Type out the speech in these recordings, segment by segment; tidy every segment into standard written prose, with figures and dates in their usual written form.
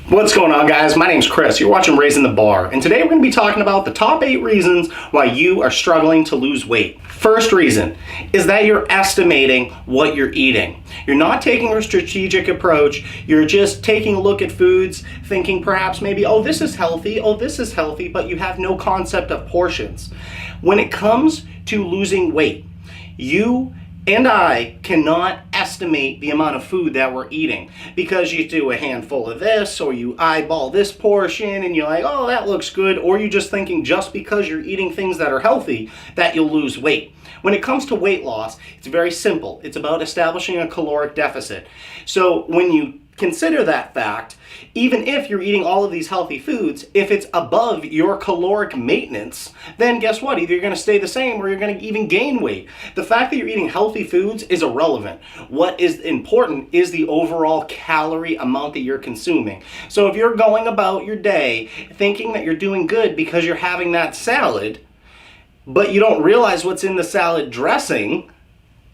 What's going on, guys? My name's Chris. You're watching Raising the Bar, and today we're going to be talking about the top 8 reasons why you are struggling to lose weight. First reason is that you're estimating what you're eating. You're not taking a strategic approach. You're just taking a look at foods, thinking perhaps maybe, oh, this is healthy, but you have no concept of portions. When it comes to losing weight, you and I cannot estimate the amount of food that we're eating because you do a handful of this, or you eyeball this portion and you're like, oh, that looks good, or you're just thinking just because you're eating things that are healthy that you'll lose weight. When it comes to weight loss, it's very simple. It's about establishing a caloric deficit. So when you consider that fact, even if you're eating all of these healthy foods, if it's above your caloric maintenance, then guess what? Either you're going to stay the same or you're going to even gain weight. The fact that you're eating healthy foods is irrelevant. What is important is the overall calorie amount that you're consuming. So if you're going about your day thinking that you're doing good because you're having that salad, but you don't realize what's in the salad dressing,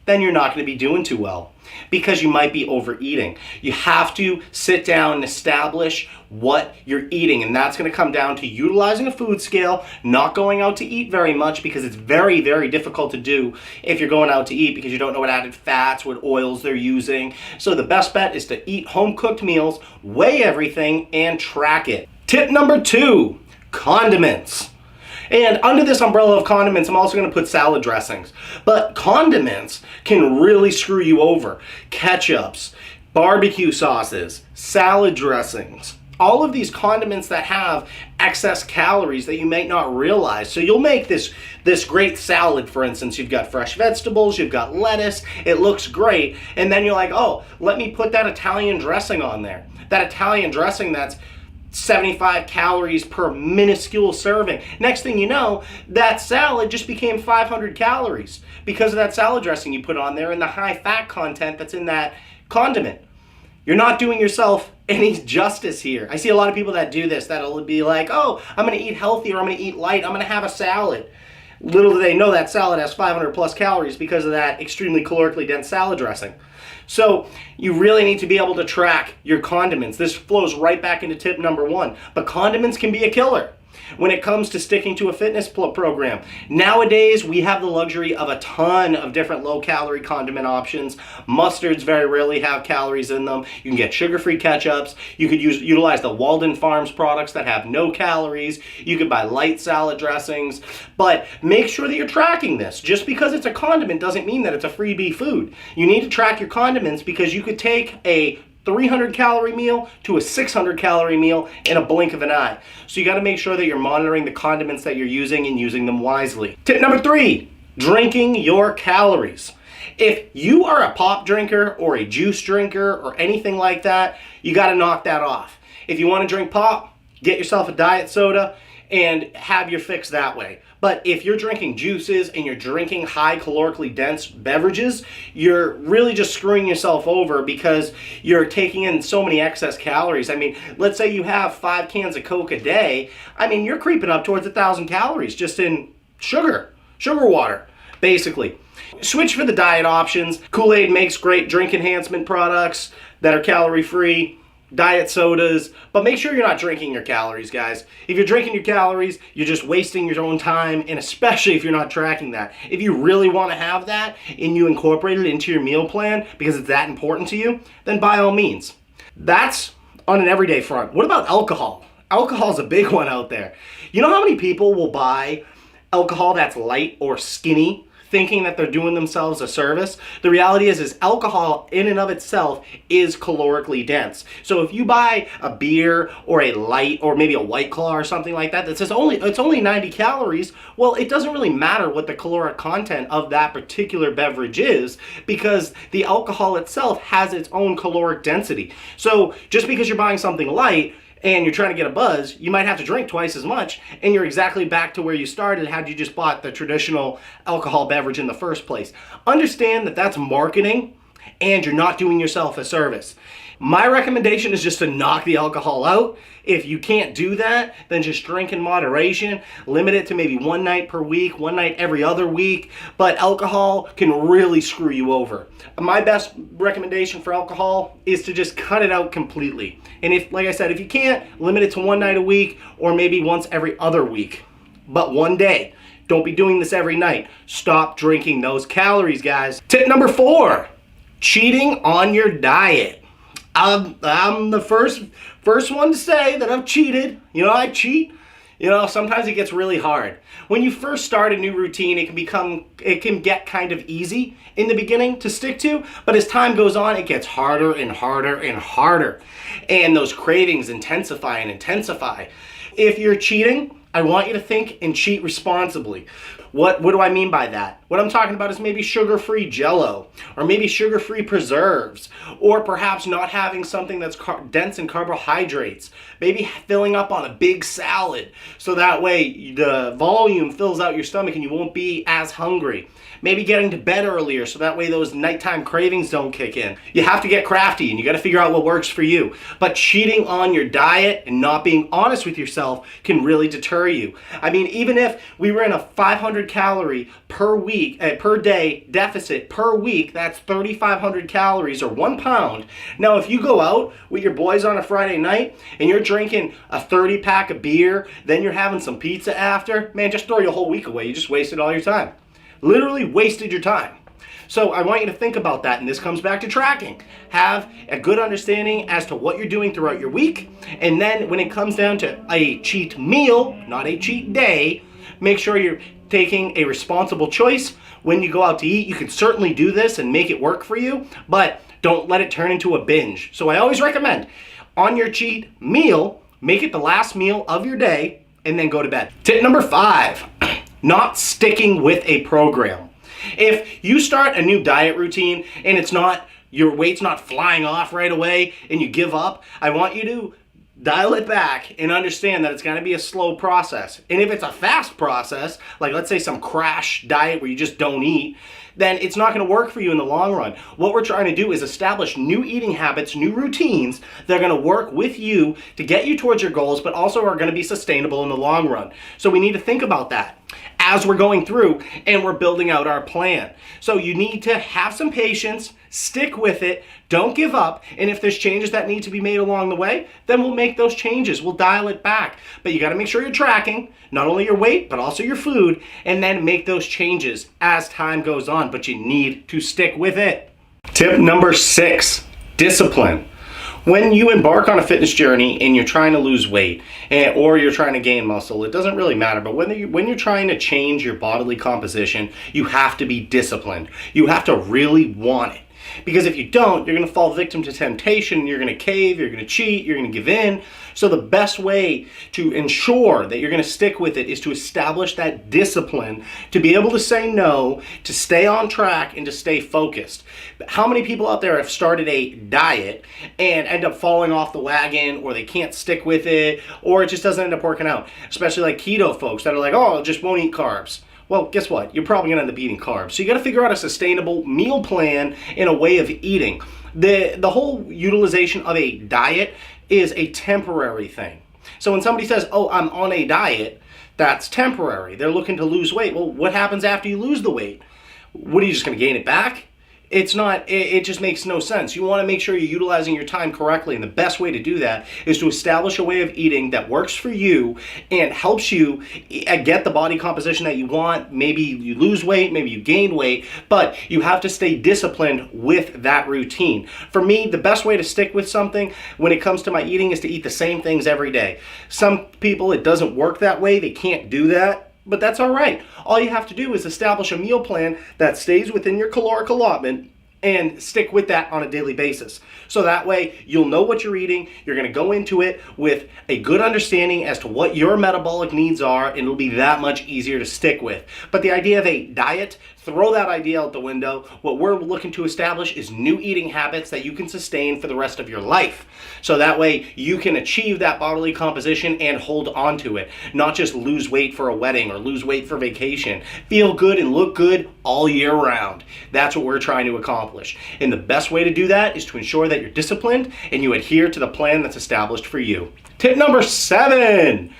then you're not going to be doing too well because you might be overeating. You have to sit down and establish what you're eating, and that's going to come down to utilizing a food scale, not going out to eat very much because it's very, very difficult to do if you're going out to eat because you don't know what added fats, what oils they're using. So the best bet is to eat home-cooked meals, weigh everything, and track it. Tip number 2, condiments. And under this umbrella of condiments, I'm also going to put salad dressings. But condiments can really screw you over. Ketchups, barbecue sauces, salad dressings, all of these condiments that have excess calories that you might not realize. So you'll make this great salad, for instance. You've got fresh vegetables, you've got lettuce, it looks great. And then you're like, oh, let me put that Italian dressing on there. That Italian dressing that's 75 calories per minuscule serving. Next thing you know, that salad just became 500 calories because of that salad dressing you put on there and the high fat content that's in that condiment. You're not doing yourself any justice here. I see a lot of people that do this, that'll be like, oh, I'm going to eat healthy, or I'm going to eat light, I'm going to have a salad. Little do they know that salad has 500 plus calories because of that extremely calorically dense salad dressing. So you really need to be able to track your condiments. This flows right back into tip number 1. But condiments can be a killer when it comes to sticking to a fitness program. Nowadays, we have the luxury of a ton of different low-calorie condiment options. Mustards very rarely have calories in them. You can get sugar-free ketchups. You could utilize the Walden Farms products that have no calories. You could buy light salad dressings. But make sure that you're tracking this. Just because it's a condiment doesn't mean that it's a freebie food. You need to track your condiments because you could take a 300 calorie meal to a 600 calorie meal in a blink of an eye. So you got to make sure that you're monitoring the condiments that you're using and using them wisely. Tip number 3, drinking your calories. If you are a pop drinker or a juice drinker or anything like that, you got to knock that off. If you want to drink pop, get yourself a diet soda and have your fix that way. But if you're drinking juices and you're drinking high calorically dense beverages, you're really just screwing yourself over because you're taking in so many excess calories. I mean, let's say you have 5 cans of Coke a day. I mean, you're creeping up towards 1,000 calories just in sugar water, basically. Switch for the diet options. Kool-Aid makes great drink enhancement products that are calorie-free. Diet sodas, but make sure you're not drinking your calories, guys. If you're drinking your calories, you're just wasting your own time, and especially if you're not tracking that. If you really want to have that and you incorporate it into your meal plan because it's that important to you, then by all means. That's on an everyday front. What about alcohol? Alcohol is a big one out there. You know how many people will buy alcohol that's light or skinny, thinking that they're doing themselves a service? The reality is alcohol in and of itself is calorically dense. So if you buy a beer or a light or maybe a White Claw or something like that that says it's only 90 calories, well, it doesn't really matter what the caloric content of that particular beverage is because the alcohol itself has its own caloric density. So just because you're buying something light and you're trying to get a buzz, you might have to drink twice as much, and you're exactly back to where you started had you just bought the traditional alcohol beverage in the first place. Understand that that's marketing, and you're not doing yourself a service. My recommendation is just to knock the alcohol out. If you can't do that, then just drink in moderation. Limit it to maybe one night per week, one night every other week. But alcohol can really screw you over. My best recommendation for alcohol is to just cut it out completely. And if, like I said, if you can't, limit it to one night a week or maybe once every other week. But one day. Don't be doing this every night. Stop drinking those calories, guys. Tip number 4, cheating on your diet. I'm the first one to say that I've cheated. I cheat. Sometimes it gets really hard. When you first start a new routine, it can get kind of easy in the beginning to stick to, but as time goes on, it gets harder and harder and harder. And those cravings intensify and intensify. If you're cheating, I want you to think and cheat responsibly. What do I mean by that? What I'm talking about is maybe sugar-free Jell-O, or maybe sugar-free preserves, or perhaps not having something that's dense in carbohydrates. Maybe filling up on a big salad, so that way the volume fills out your stomach and you won't be as hungry. Maybe getting to bed earlier, so that way those nighttime cravings don't kick in. You have to get crafty and you got to figure out what works for you. But cheating on your diet and not being honest with yourself can really deter you. I mean, even if we were in a 500 calorie per day deficit per week, that's 3,500 calories or 1 pound. Now, if you go out with your boys on a Friday night and you're drinking a 30 pack of beer, then you're having some pizza after, man, just throw your whole week away. You just wasted all your time. Literally wasted your time. So I want you to think about that, and this comes back to tracking. Have a good understanding as to what you're doing throughout your week, and then when it comes down to a cheat meal, not a cheat day, make sure you're taking a responsible choice. When you go out to eat, you can certainly do this and make it work for you, but don't let it turn into a binge. So I always recommend, on your cheat meal, make it the last meal of your day, and then go to bed. Tip number 5. Not sticking with a program. If you start a new diet routine and your weight's not flying off right away and you give up, I want you to dial it back and understand that it's going to be a slow process. And if it's a fast process, like let's say some crash diet where you just don't eat, then it's not going to work for you in the long run. What we're trying to do is establish new eating habits, new routines that are going to work with you to get you towards your goals, but also are going to be sustainable in the long run. So we need to think about that as we're going through and we're building out our plan. So you need to have some patience, stick with it, don't give up, and if there's changes that need to be made along the way, then we'll make those changes, we'll dial it back. But you gotta make sure you're tracking, not only your weight, but also your food, and then make those changes as time goes on, but you need to stick with it. Tip number 6, discipline. When you embark on a fitness journey and you're trying to lose weight or you're trying to gain muscle, it doesn't really matter. But when you're trying to change your bodily composition, you have to be disciplined. You have to really want it. Because if you don't, you're going to fall victim to temptation, you're going to cave, you're going to cheat, you're going to give in. So the best way to ensure that you're going to stick with it is to establish that discipline, to be able to say no, to stay on track, and to stay focused. How many people out there have started a diet and end up falling off the wagon, or they can't stick with it, or it just doesn't end up working out? Especially like keto folks that are like, oh, I just won't eat carbs. Well, guess what? You're probably going to end up eating carbs. So you got to figure out a sustainable meal plan and a way of eating. The whole utilization of a diet is a temporary thing. So when somebody says, oh, I'm on a diet, that's temporary. They're looking to lose weight. Well, what happens after you lose the weight? What, are you just going to gain it back? It's not, it just makes no sense. You want to make sure you're utilizing your time correctly, and the best way to do that is to establish a way of eating that works for you and helps you get the body composition that you want. Maybe you lose weight, maybe you gain weight, but you have to stay disciplined with that routine. For me, the best way to stick with something when it comes to my eating is to eat the same things every day. Some people, it doesn't work that way. They can't do that. But that's all right. All you have to do is establish a meal plan that stays within your caloric allotment and stick with that on a daily basis. So that way you'll know what you're eating. You're going to go into it with a good understanding as to what your metabolic needs are, and it'll be that much easier to stick with. But the idea of a diet, throw that idea out the window. What we're looking to establish is new eating habits that you can sustain for the rest of your life. So that way you can achieve that bodily composition and hold on to it. Not just lose weight for a wedding or lose weight for vacation. Feel good and look good all year round. That's what we're trying to accomplish. accomplish. And the best way to do that is to ensure that you're disciplined and you adhere to the plan that's established for you. Tip number 7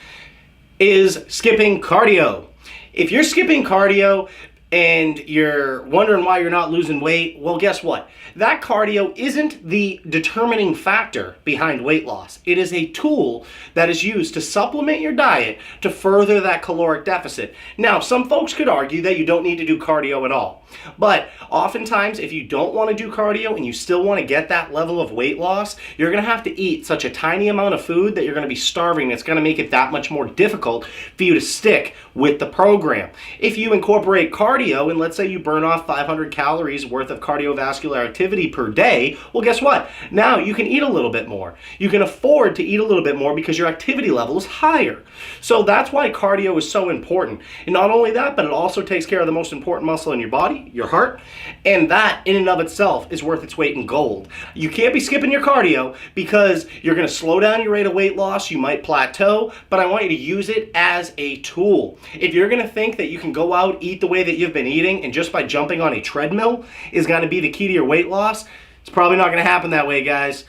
is skipping cardio. If you're skipping cardio and you're wondering why you're not losing weight, well, guess what? That cardio isn't the determining factor behind weight loss. It is a tool that is used to supplement your diet to further that caloric deficit. Now, some folks could argue that you don't need to do cardio at all. But oftentimes, if you don't want to do cardio and you still want to get that level of weight loss, you're going to have to eat such a tiny amount of food that you're going to be starving. It's going to make it that much more difficult for you to stick with the program. If you incorporate cardio and let's say you burn off 500 calories worth of cardiovascular activity per day, well, guess what? Now you can eat a little bit more. You can afford to eat a little bit more because your activity level is higher. So that's why cardio is so important. And not only that, but it also takes care of the most important muscle in your body, your heart, and that in and of itself is worth its weight in gold. You can't be skipping your cardio because you're going to slow down your rate of weight loss, you might plateau, but I want you to use it as a tool. If you're going to think that you can go out, eat the way that you've been eating, and just by jumping on a treadmill is going to be the key to your weight loss, it's probably not going to happen that way, guys.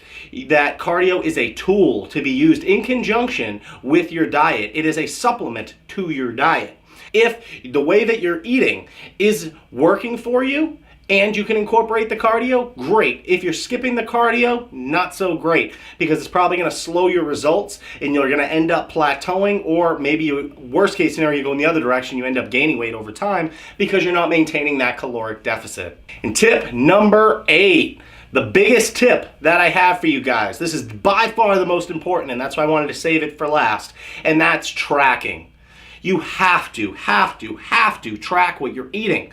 That cardio is a tool to be used in conjunction with your diet. It is a supplement to your diet. If the way that you're eating is working for you and you can incorporate the cardio, great. If you're skipping the cardio, not so great, because it's probably going to slow your results and you're going to end up plateauing, or maybe worst case scenario, you go in the other direction, you end up gaining weight over time because you're not maintaining that caloric deficit. And tip number 8. The biggest tip that I have for you guys, this is by far the most important, and that's why I wanted to save it for last, and that's tracking. You have to track what you're eating.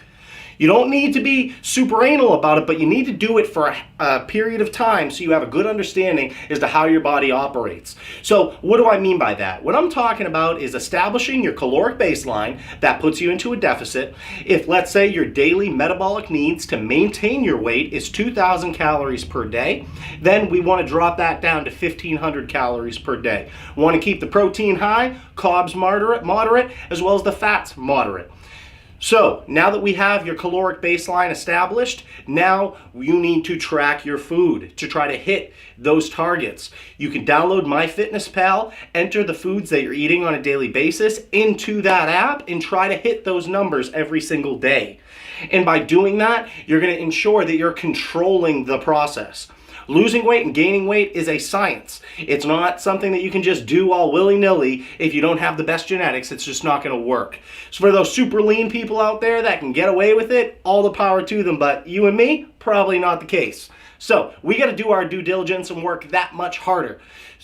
You don't need to be super anal about it, but you need to do it for a period of time so you have a good understanding as to how your body operates. So what do I mean by that? What I'm talking about is establishing your caloric baseline that puts you into a deficit. If, let's say, your daily metabolic needs to maintain your weight is 2,000 calories per day, then we want to drop that down to 1,500 calories per day. We want to keep the protein high, carbs moderate, as well as the fats moderate. So now that we have your caloric baseline established, now you need to track your food to try to hit those targets. You can download MyFitnessPal, enter the foods that you're eating on a daily basis into that app, and try to hit those numbers every single day. And by doing that, you're going to ensure that you're controlling the process. Losing weight and gaining weight is a science. It's not something that you can just do all willy-nilly. If you don't have the best genetics, it's just not going to work. So for those super lean people out there that can get away with it, all the power to them. But you and me, probably not the case. So we got to do our due diligence and work that much harder.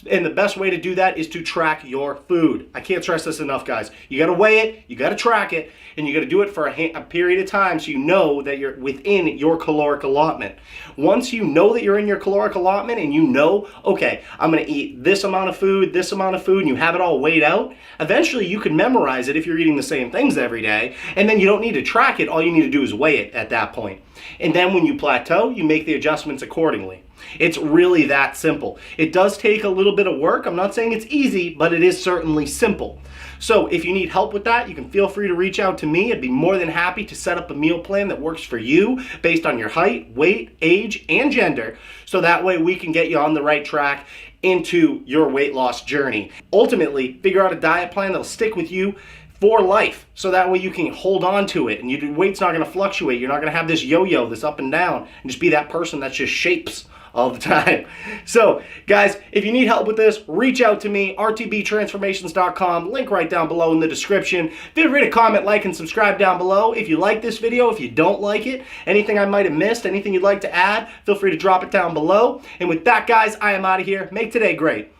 And the best way to do that is to track your food. I can't stress this enough, guys. You got to weigh it, you got to track it, and you got to do it for a period of time so you know that you're within your caloric allotment. Once you know that you're in your caloric allotment and you know, okay, I'm going to eat this amount of food, and you have it all weighed out, eventually you can memorize it if you're eating the same things every day, and then you don't need to track it. All you need to do is weigh it at that point. And then when you plateau, you make the adjustments accordingly. It's really that simple. It does take a little bit of work. I'm not saying it's easy, but it is certainly simple. So if you need help with that, you can feel free to reach out to me. I'd be more than happy to set up a meal plan that works for you based on your height, weight, age, and gender. So that way we can get you on the right track into your weight loss journey. Ultimately, figure out a diet plan that'll stick with you for life, so that way you can hold on to it and your weight's not going to fluctuate. You're not going to have this yo-yo, this up and down, and just be that person that just shapes all the time. So guys, if you need help with this, reach out to me, rtbtransformations.com, link right down below in the description. Feel free to comment, like, and subscribe down below if you like this video. If you don't like it, anything I might have missed, anything you'd like to add, feel free to drop it down below. And with that, guys, I am out of here. Make today great.